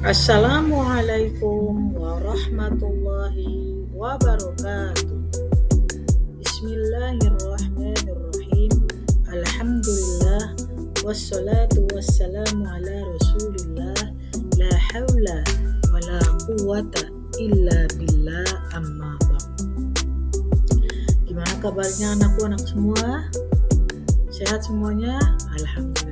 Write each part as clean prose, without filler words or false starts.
Assalamualaikum warahmatullahi wabarakatuh. Bismillahirrahmanirrahim. Alhamdulillah wassalatu wassalamu ala Rasulillah. La haula wala quwata illa billah amma ba'd. Gimana kabarnya anak semua? Sehat semuanya? Alhamdulillah.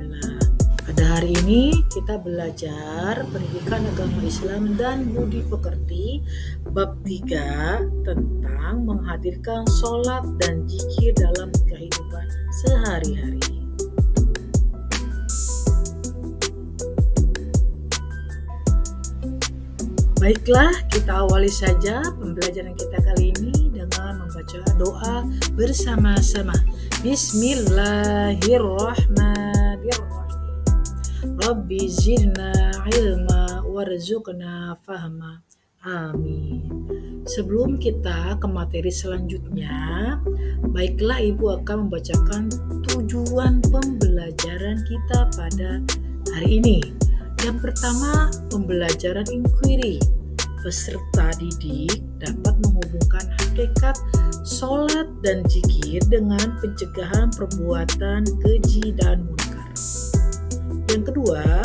Pada hari ini kita belajar pendidikan agama Islam dan budi pekerti bab 3 tentang menghadirkan sholat dan zikir dalam kehidupan sehari-hari. Baiklah, kita awali saja pembelajaran kita kali ini dengan membaca doa bersama-sama. Bismillahirrahmanirrahim. Rabbi zidna ilma warzuqna fahma. Amin. Sebelum kita ke materi selanjutnya, baiklah Ibu akan membacakan tujuan pembelajaran kita pada hari ini. Yang pertama, pembelajaran inquiry. Peserta didik dapat menghubungkan hakikat sholat dan zikir dengan pencegahan perbuatan keji dan munkar. Yang kedua,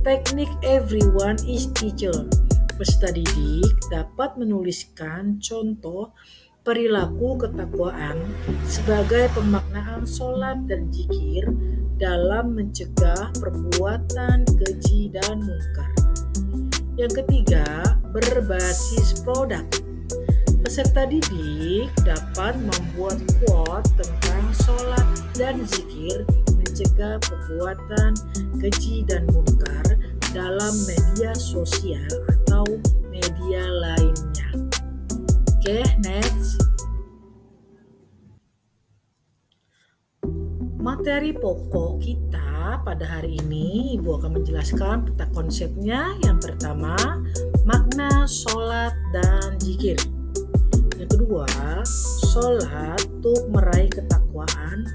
teknik everyone is teacher. Peserta didik dapat menuliskan contoh perilaku ketakwaan sebagai pemaknaan sholat dan zikir dalam mencegah perbuatan keji dan munkar. Yang ketiga, berbasis produk. Peserta didik dapat membuat quote tentang sholat dan zikir mencegah perbuatan keji dan munkar dalam media sosial atau media lainnya. Oke, next. Materi pokok kita pada hari ini, Ibu akan menjelaskan peta konsepnya. Yang pertama, makna sholat dan zikir. Yang kedua, sholat untuk meraih ketakwaan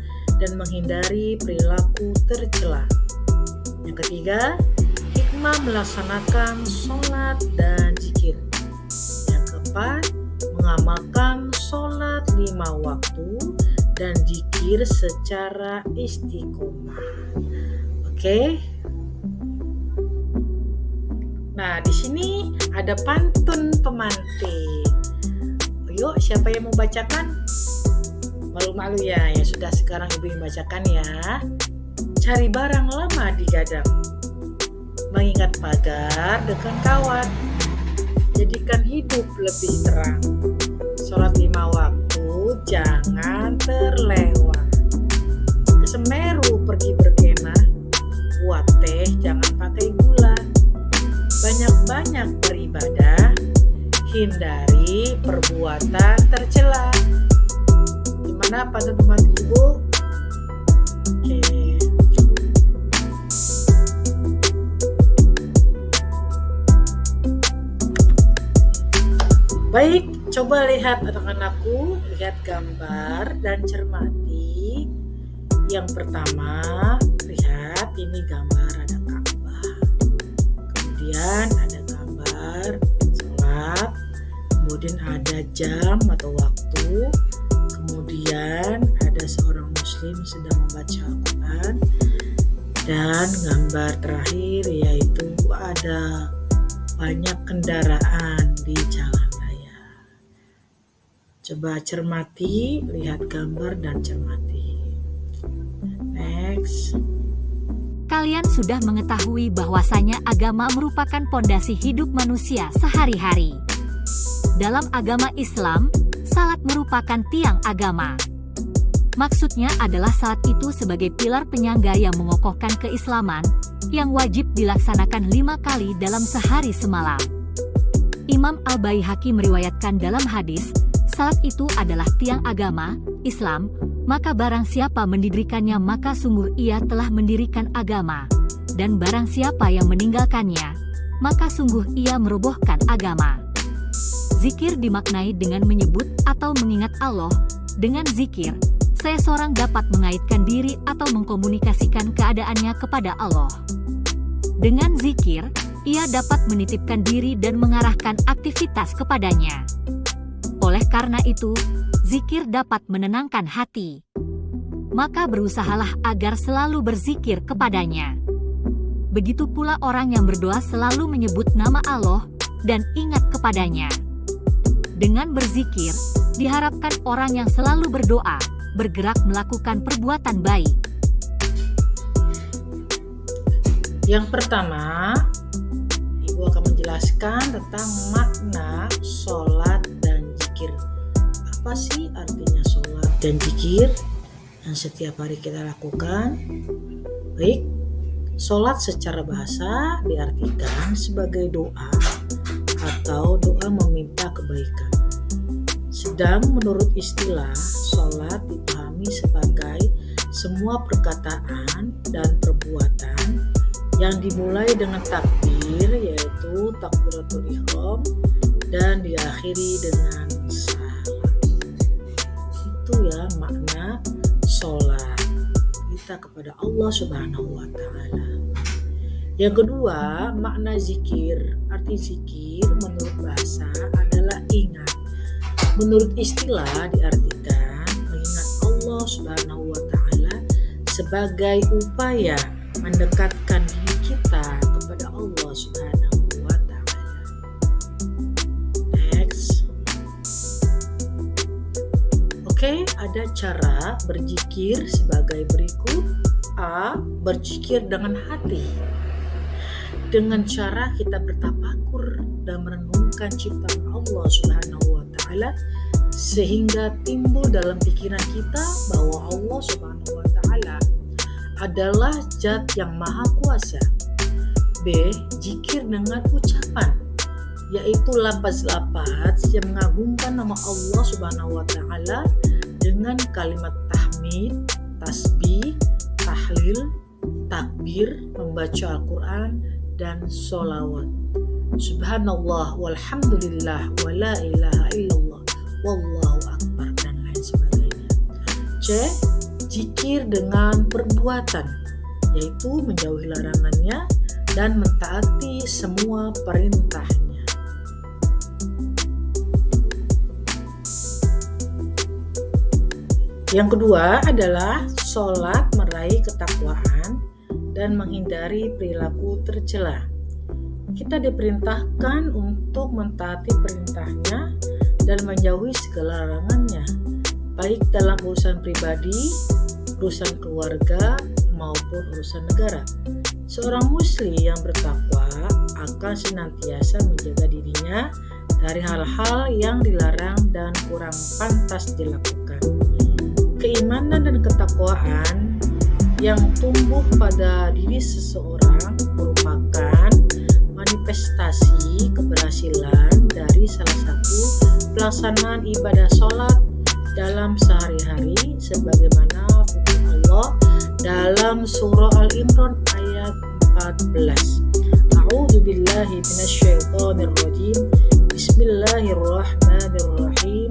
dan menghindari perilaku tercela. Yang ketiga, hikmah melaksanakan sholat dan zikir. Yang keempat, mengamalkan sholat 5 waktu dan zikir secara istiqomah. Oke. Nah, di sini ada pantun pemantik. Yuk, siapa yang mau bacakan? Malu-malu ya sudah sekarang Ibu yang bacakan ya. Cari barang lama digadang, mengingat pagar dengan kawat, jadikan hidup lebih terang. Sholat 5 waktu jangan terlewat. Ke Semeru pergi berkemah, buat teh jangan pakai gula. Banyak-banyak beribadah, hindari perbuatan tercela. Gimana teman-teman Ibu? Oke. Baik, coba lihat anak-anakku, lihat gambar dan cermati. Yang pertama, lihat ini gambar ada Ka'bah. Kemudian ada gambar sholat, kemudian ada jam atau waktu, kemudian ada seorang muslim sedang membaca Al-Quran, dan gambar terakhir yaitu ada banyak kendaraan di jalan. Coba cermati, lihat gambar dan cermati. Next. Kalian sudah mengetahui bahwasanya agama merupakan pondasi hidup manusia sehari-hari. Dalam agama Islam, salat merupakan tiang agama. Maksudnya adalah salat itu sebagai pilar penyangga yang mengokohkan keislaman, yang wajib dilaksanakan 5 kali dalam sehari semalam. Imam Al-Baihaqi meriwayatkan dalam hadis, salat itu adalah tiang agama, Islam, maka barang siapa mendirikannya maka sungguh ia telah mendirikan agama, dan barang siapa yang meninggalkannya, maka sungguh ia merobohkan agama. Zikir dimaknai dengan menyebut atau mengingat Allah. Dengan zikir, seseorang dapat mengaitkan diri atau mengkomunikasikan keadaannya kepada Allah. Dengan zikir, ia dapat menitipkan diri dan mengarahkan aktivitas kepadanya. Oleh karena itu, zikir dapat menenangkan hati. Maka berusahalah agar selalu berzikir kepadanya. Begitu pula orang yang berdoa selalu menyebut nama Allah dan ingat kepadanya. Dengan berzikir, diharapkan orang yang selalu berdoa, bergerak melakukan perbuatan baik. Yang pertama, Ibu akan menjelaskan tentang makna sholat dan zikir. Apa sih artinya sholat dan zikir yang setiap hari kita lakukan? Baik, sholat secara bahasa diartikan sebagai doa atau doa meminta kebaikan. Sedang menurut istilah, sholat dipahami sebagai semua perkataan dan perbuatan yang dimulai dengan takbir, yaitu takbiratul ihram, dan diakhiri dengan salam. Itu ya makna sholat kita kepada Allah Subhanahu wa Ta'ala. Yang kedua, makna zikir. Arti zikir menurut bahasa adalah ingat. Menurut istilah diartikan mengingat Allah Subhanahu wa Ta'ala sebagai upaya mendekatkan diri kita kepada Allah Subhanahu wa Ta'ala. Next. Oke, ada cara berzikir sebagai berikut. A. Berzikir dengan hati. Dengan cara kita bertafakur dan merenungkan ciptaan Allah Subhanahu wa Ta'ala, sehingga timbul dalam pikiran kita bahwa Allah Subhanahu wa Ta'ala adalah zat yang maha kuasa. B. Zikir dengan ucapan, yaitu lafaz-lafaz yang mengagungkan nama Allah Subhanahu wa Ta'ala dengan kalimat tahmid, tasbih, tahlil, takbir, membaca Al-Quran, dan sholawat. Subhanallah walhamdulillah wa la ilaha illallah wallahu akbar, dan lain sebagainya. C. Zikir dengan perbuatan, yaitu menjauhi larangannya dan mentaati semua perintahnya. Yang kedua adalah sholat meraih ketakwaan dan menghindari perilaku tercela. Kita diperintahkan untuk mentaati perintahnya dan menjauhi segala larangannya, baik dalam urusan pribadi, urusan keluarga, maupun urusan negara. Seorang muslim yang bertakwa akan senantiasa menjaga dirinya dari hal-hal yang dilarang dan kurang pantas dilakukan. Keimanan dan ketakwaan yang tumbuh pada diri seseorang merupakan manifestasi keberhasilan dari salah satu pelaksanaan ibadah sholat dalam sehari-hari, sebagaimana firman Allah dalam surah Al-Imran ayat 14. A'udzu billahi minasyaitonir rajim. Bismillahirrahmanirrahim.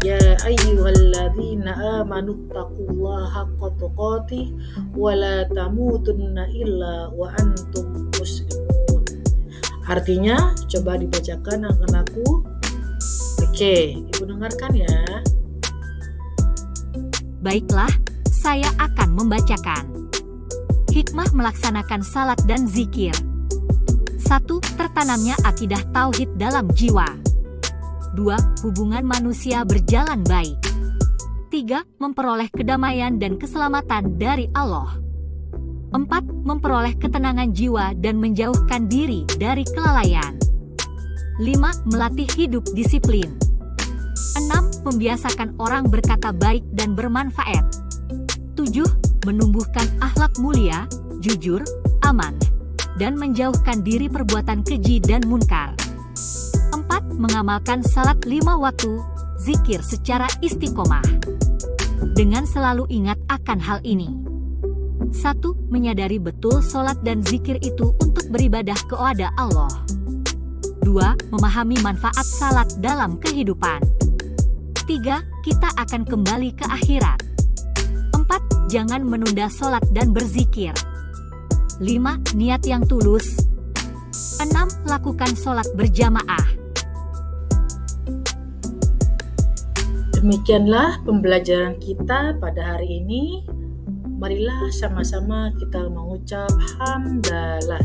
Ya ayyuhalladzina amanu taqullaha haqqa tuqatih wa la tamutunna illa wa antum muslimun. Artinya, coba dibacakan akan aku. Oke, Ibu dengarkan ya. Baiklah, saya akan membacakan. Hikmah melaksanakan salat dan zikir. 1. Tertanamnya akidah tauhid dalam jiwa. 2. Hubungan manusia berjalan baik. 3. Memperoleh kedamaian dan keselamatan dari Allah. 4. Memperoleh ketenangan jiwa dan menjauhkan diri dari kelalaian. 5. Melatih hidup disiplin. 6. Membiasakan orang berkata baik dan bermanfaat. 7. Menumbuhkan akhlak mulia, jujur, aman, dan menjauhkan diri perbuatan keji dan munkar. 4. Mengamalkan salat 5 waktu, zikir secara istiqomah. Dengan selalu ingat akan hal ini. 1. Menyadari betul salat dan zikir itu untuk beribadah kepada Allah. 2. Memahami manfaat salat dalam kehidupan. 3. Kita akan kembali ke akhirat. 4. Jangan menunda salat dan berzikir. 5. Niat yang tulus. 6. Lakukan sholat berjamaah. Demikianlah pembelajaran kita pada hari ini. Marilah sama-sama kita mengucap hamdalah.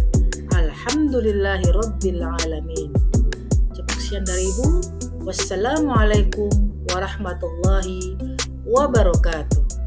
Alhamdulillahirabbil alamin. Cukup sekian dari Ibu. Wassalamualaikum warahmatullahi wabarakatuh.